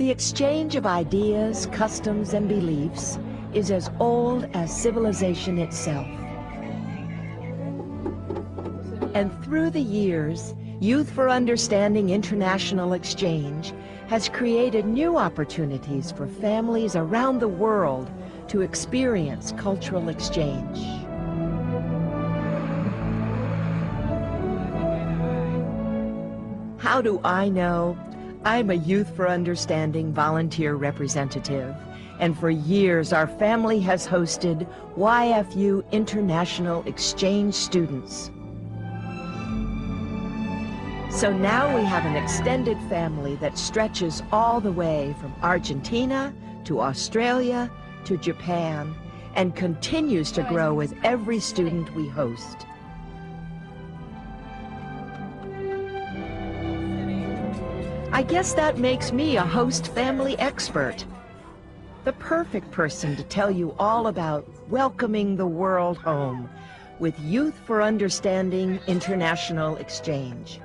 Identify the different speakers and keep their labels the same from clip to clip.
Speaker 1: The exchange of ideas, customs, and beliefs is as old as civilization itself. And through the years, Youth for Understanding International Exchange has created new opportunities for families around the world to experience cultural exchange. How do I know? I'm a Youth for Understanding volunteer representative, and for years our family has hosted YFU International Exchange students. So now we have an extended family that stretches all the way from Argentina to Australia to Japan and continues to grow with every student we host. I guess that makes me a host family expert, the perfect person to tell you all about welcoming the world home with Youth for Understanding International Exchange.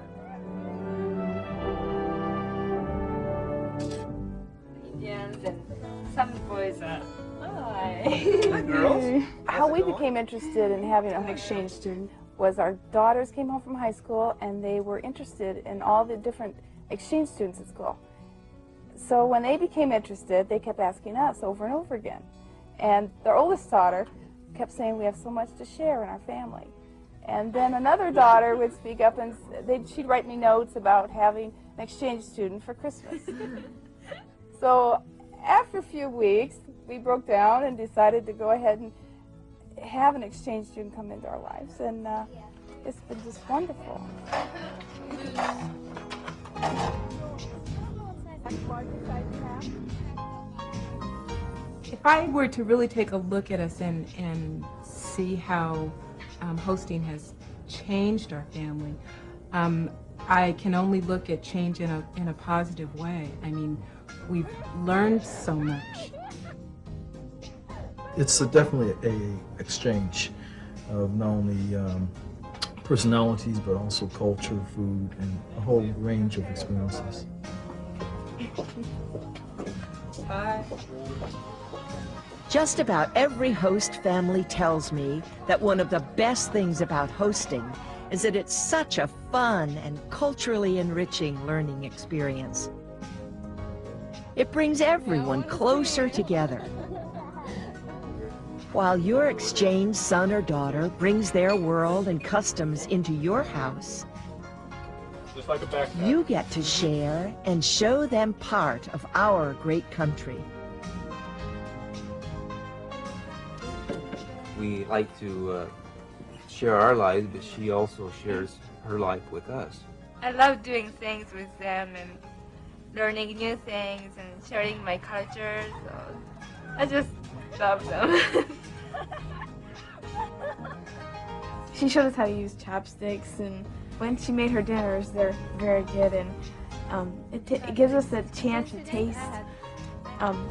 Speaker 2: Some boys are,
Speaker 3: hi. Girls?
Speaker 4: How we became interested in having an exchange student was our daughters came home from high school and they were interested in all the different exchange students at school. So when they became interested, they kept asking us over and over again. And their oldest daughter kept saying, we have so much to share in our family. And then another daughter would speak up and she'd write me notes about having an exchange student for Christmas. So after a few weeks, we broke down and decided to go ahead and have an exchange student come into our lives, and it's been just wonderful.
Speaker 3: If I were to really take a look at us and see how hosting has changed our family, I can only look at change in a positive way. I mean, we've learned so much.
Speaker 5: It's definitely an exchange of not only personalities, but also culture, food, and a whole range of experiences.
Speaker 3: Bye.
Speaker 1: Just about every host family tells me that one of the best things about hosting is that it's such a fun and culturally enriching learning experience. It brings everyone closer together. While your exchange son or daughter brings their world and customs into your house,
Speaker 6: just like a backpack,
Speaker 1: you get to share and show them part of our great country.
Speaker 7: We like to share our lives, but she also shares her life with us.
Speaker 2: I love doing things with them and learning new things and sharing my culture, so I just love them.
Speaker 8: She showed us how to use chopsticks, and when she made her dinners, they're very good, and it gives us a chance to taste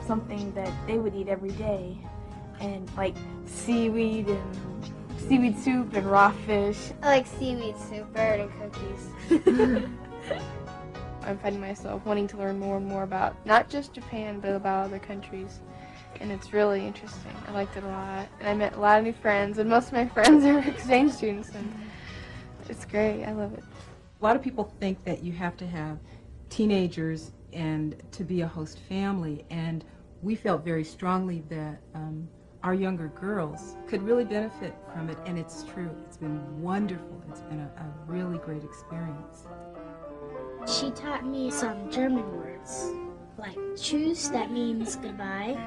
Speaker 8: something that they would eat every day, and like seaweed soup and raw fish.
Speaker 9: I like seaweed soup, bird, and cookies.
Speaker 10: I'm finding myself wanting to learn more and more about not just Japan, but about other countries. And it's really interesting. I liked it a lot. And I met a lot of new friends, and most of my friends are exchange students, and it's great. I love it.
Speaker 3: A lot of people think that you have to have teenagers and to be a host family, and we felt very strongly that our younger girls could really benefit from it, and it's true. It's been wonderful. It's been a really great experience.
Speaker 9: She taught me some German words, like Tschüss, that means goodbye,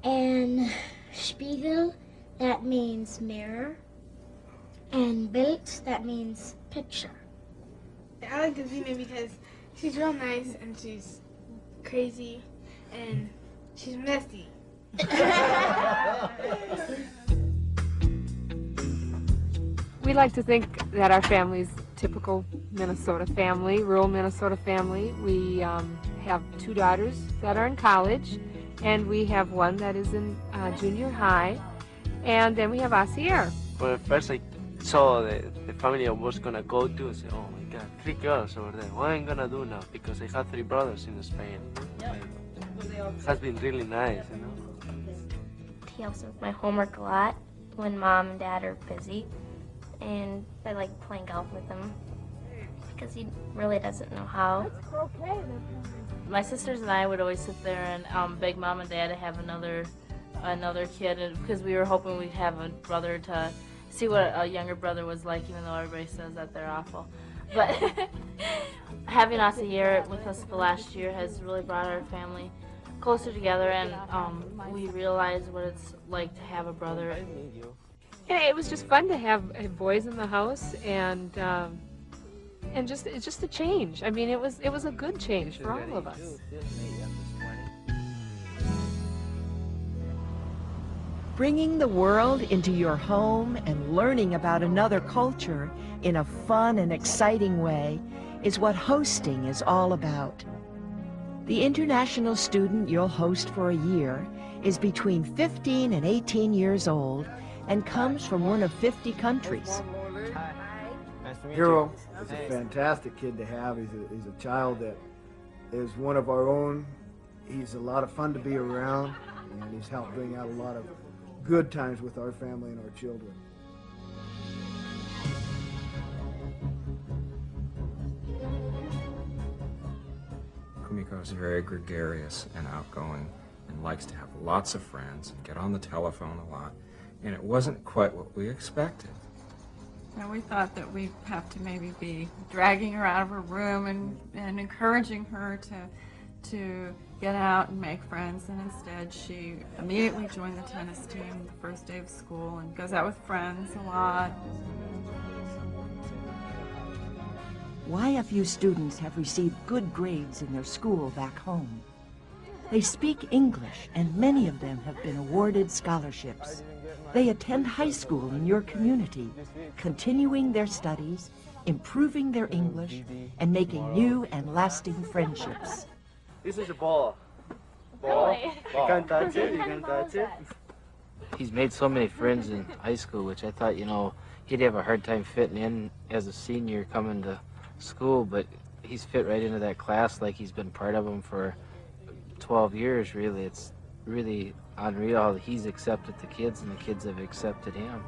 Speaker 9: and Spiegel, that means mirror, and Bild, that means picture.
Speaker 8: I like Davina because she's real nice and she's crazy and she's messy.
Speaker 10: We like to think that our family's typical Minnesota family, rural Minnesota family. We have two daughters that are in college, and we have one that is in junior high, and then we have Asier.
Speaker 11: When first I saw the family I was going to go to, I said, oh my 3 girls over there. What am I gonna do now? Because I have 3 brothers in Spain. It has been really nice, you know.
Speaker 9: He helps with my homework a lot when mom and dad are busy, and I like playing golf with him because he really doesn't know how.
Speaker 12: My sisters and I would always sit there and beg mom and dad to have another kid, because we were hoping we'd have a brother to see what a younger brother was like, even though everybody says that they're awful. But having Asier with us the last year has really brought our family closer together, and we realize what it's like to have a brother.
Speaker 13: And it was just fun to have boys in the house, and just a change. I mean, it was a good change for all of us.
Speaker 1: Bringing the world into your home and learning about another culture in a fun and exciting way is what hosting is all about. The international student you'll host for a year is between 15 and 18 years old and comes from one of 50 countries.
Speaker 14: Hero is a fantastic kid to have. He's a child that is one of our own. He's a lot of fun to be around, and he's helped bring out a lot of good times with our family and our children.
Speaker 15: Kumiko is very gregarious and outgoing and likes to have lots of friends and get on the telephone a lot, and it wasn't quite what we expected.
Speaker 16: And we thought that we'd have to maybe be dragging her out of her room and encouraging her to get out and make friends, and instead she immediately joined the tennis team the first day of school and goes out with friends a lot.
Speaker 1: YFU students have received good grades in their school back home. They speak English, and many of them have been awarded scholarships. They attend high school in your community, continuing their studies, improving their English, and making new and lasting friendships.
Speaker 11: This is a ball. Ball. You can't touch it. You can touch it.
Speaker 17: He's made so many friends in high school, which I thought, you know, he'd have a hard time fitting in as a senior coming to school, but he's fit right into that class like he's been part of them for 12 years, really. It's really unreal how he's accepted the kids and the kids have accepted him.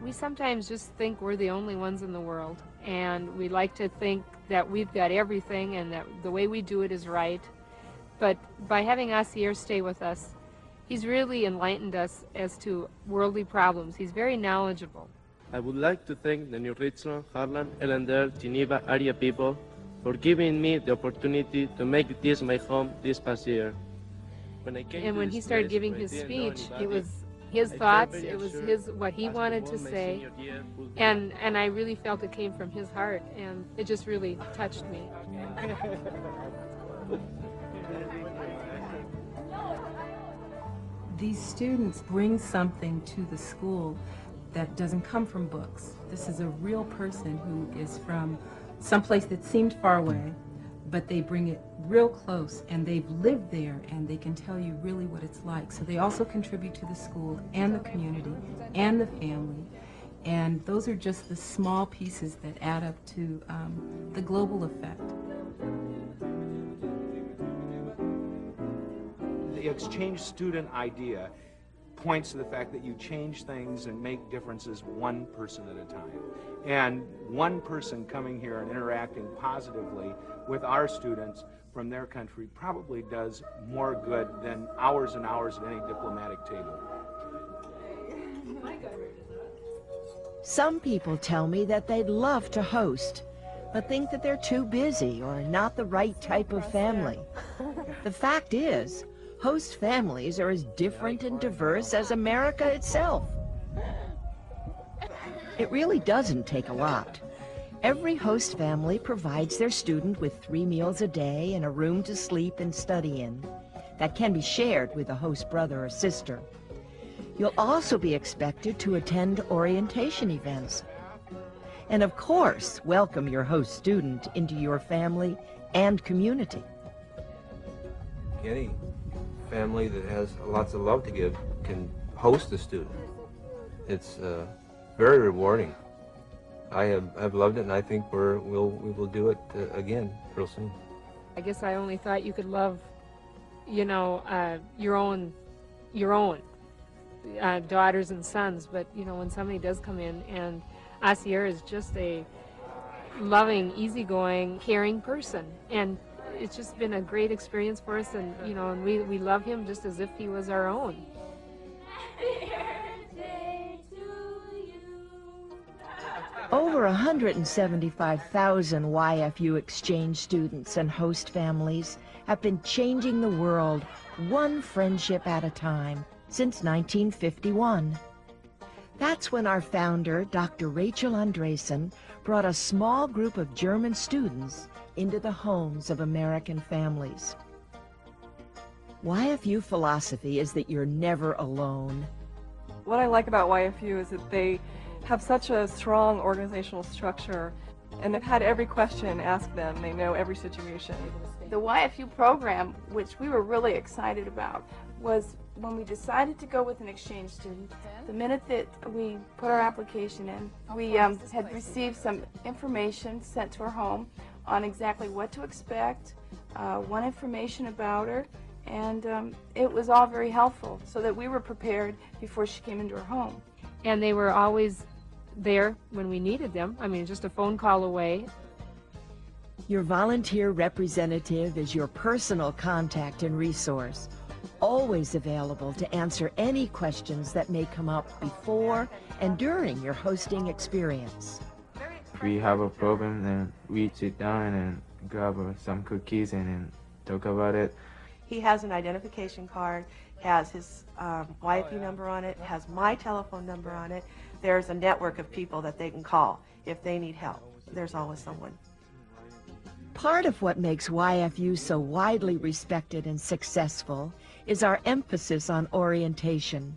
Speaker 13: We sometimes just think we're the only ones in the world, and we like to think that we've got everything and that the way we do it is right. But by having Asier stay with us, he's really enlightened us as to worldly problems. He's very knowledgeable.
Speaker 11: I would like to thank the New Richmond, Harlem, Ellendale, Geneva area people for giving me the opportunity to make this my home this past year.
Speaker 13: When he started giving his speech, it was his thoughts, it was what he wanted to say, and I really felt it came from his heart, and it just really touched me.
Speaker 3: These students bring something to the school that doesn't come from books. This is a real person who is from someplace that seemed far away, but they bring it real close, and they've lived there, and they can tell you really what it's like. So they also contribute to the school and the community and the family, and those are just the small pieces that add up to the global effect.
Speaker 18: The exchange student idea points to the fact that you change things and make differences one person at a time. And one person coming here and interacting positively with our students from their country probably does more good than hours and hours at any diplomatic table.
Speaker 1: Some people tell me that they'd love to host, but think that they're too busy or not the right type of family. The fact is, host families are as different and diverse as America itself. It really doesn't take a lot. Every host family provides their student with 3 meals a day and a room to sleep and study in that can be shared with a host brother or sister. You'll also be expected to attend orientation events. And of course, welcome your host student into your family and community.
Speaker 7: Any family that has lots of love to give can host a student. It's very rewarding. I've loved it, and I think we will do it again real soon.
Speaker 13: I guess I only thought you could love, you know, your own daughters and sons, but you know, when somebody does come in, and Asier is just a loving, easygoing, caring person, and it's just been a great experience for us, and you know, and we love him just as if he was our own.
Speaker 1: Over 175,000 YFU exchange students and host families have been changing the world one friendship at a time since 1951. That's when our founder, Dr. Rachel Andresen, brought a small group of German students into the homes of American families. YFU philosophy is that you're never alone.
Speaker 19: What I like about YFU is that they have such a strong organizational structure, and they've had every question asked them. They know every situation.
Speaker 4: The YFU program, which we were really excited about, was when we decided to go with an exchange student. The minute that we put our application in, we had received some information sent to her home on exactly what to expect, what information about her, and it was all very helpful so that we were prepared before she came into her home.
Speaker 13: And they were always there when we needed them. I mean, just a phone call away.
Speaker 1: Your volunteer representative is your personal contact and resource, always available to answer any questions that may come up before and during your hosting experience.
Speaker 20: We have a problem, and we sit down and grab some cookies and then talk about it.
Speaker 21: He has an identification card, has his YFU number on it, has my telephone number on it. There's a network of people that they can call if they need help. There's always someone.
Speaker 1: Part of what makes YFU so widely respected and successful is our emphasis on orientation.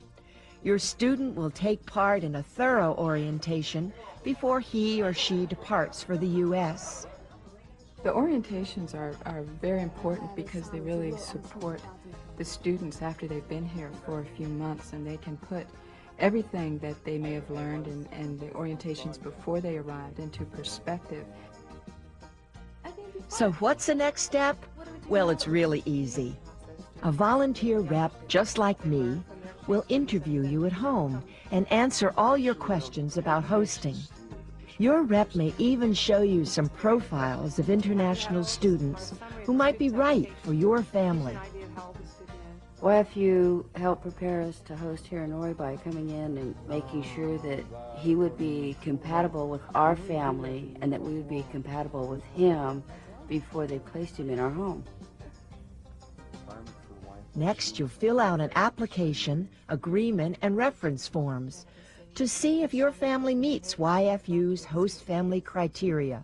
Speaker 1: Your student will take part in a thorough orientation before he or she departs for the U.S.
Speaker 3: The orientations are very important because they really support the students after they've been here for a few months, and they can put everything that they may have learned and the orientations before they arrived into perspective.
Speaker 1: So what's the next step? Well, it's really easy. A volunteer rep just like me will interview you at home and answer all your questions about hosting. Your rep may even show you some profiles of international students who might be right for your family.
Speaker 22: YFU helped prepare us to host here in Ori by coming in and making sure that he would be compatible with our family and that we would be compatible with him before they placed him in our home.
Speaker 1: Next, you'll fill out an application, agreement, and reference forms to see if your family meets YFU's host family criteria.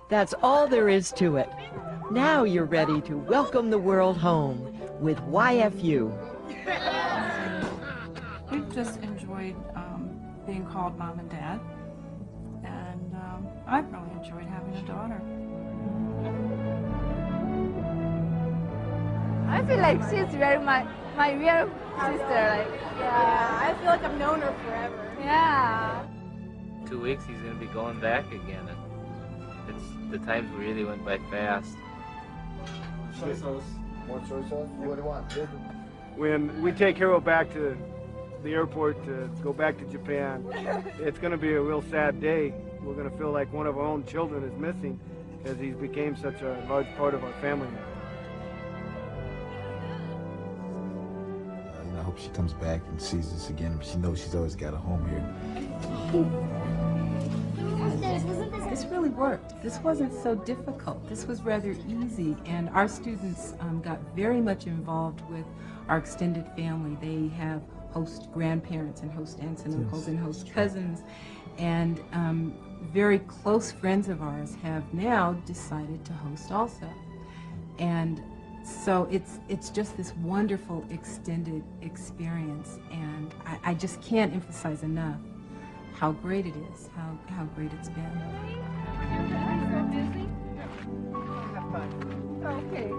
Speaker 1: That's all there is to it. Now you're ready to welcome the world home with YFU.
Speaker 16: We've just enjoyed being called Mom and Dad, and I've really enjoyed having a daughter.
Speaker 23: I feel like she's very my real sister. Like, yeah, I feel like I've known her forever. Yeah.
Speaker 17: 2 weeks he's gonna be going back again, and the times really went by fast.
Speaker 14: Soy sauce. More soy sauce? What do you want?
Speaker 24: When we take Hero back to the airport to go back to Japan, it's going to be a real sad day. We're going to feel like one of our own children is missing as he's became such a large part of our family now.
Speaker 25: I hope she comes back and sees us again. She knows she's always got a home here.
Speaker 3: This really worked. This wasn't so difficult. This was rather easy, and our students got very much involved with our extended family. They have host grandparents and host aunts and uncles and host cousins, and very close friends of ours have now decided to host also. And so it's just this wonderful extended experience, and I just can't emphasize enough how great it is, how great it's been.
Speaker 23: Okay.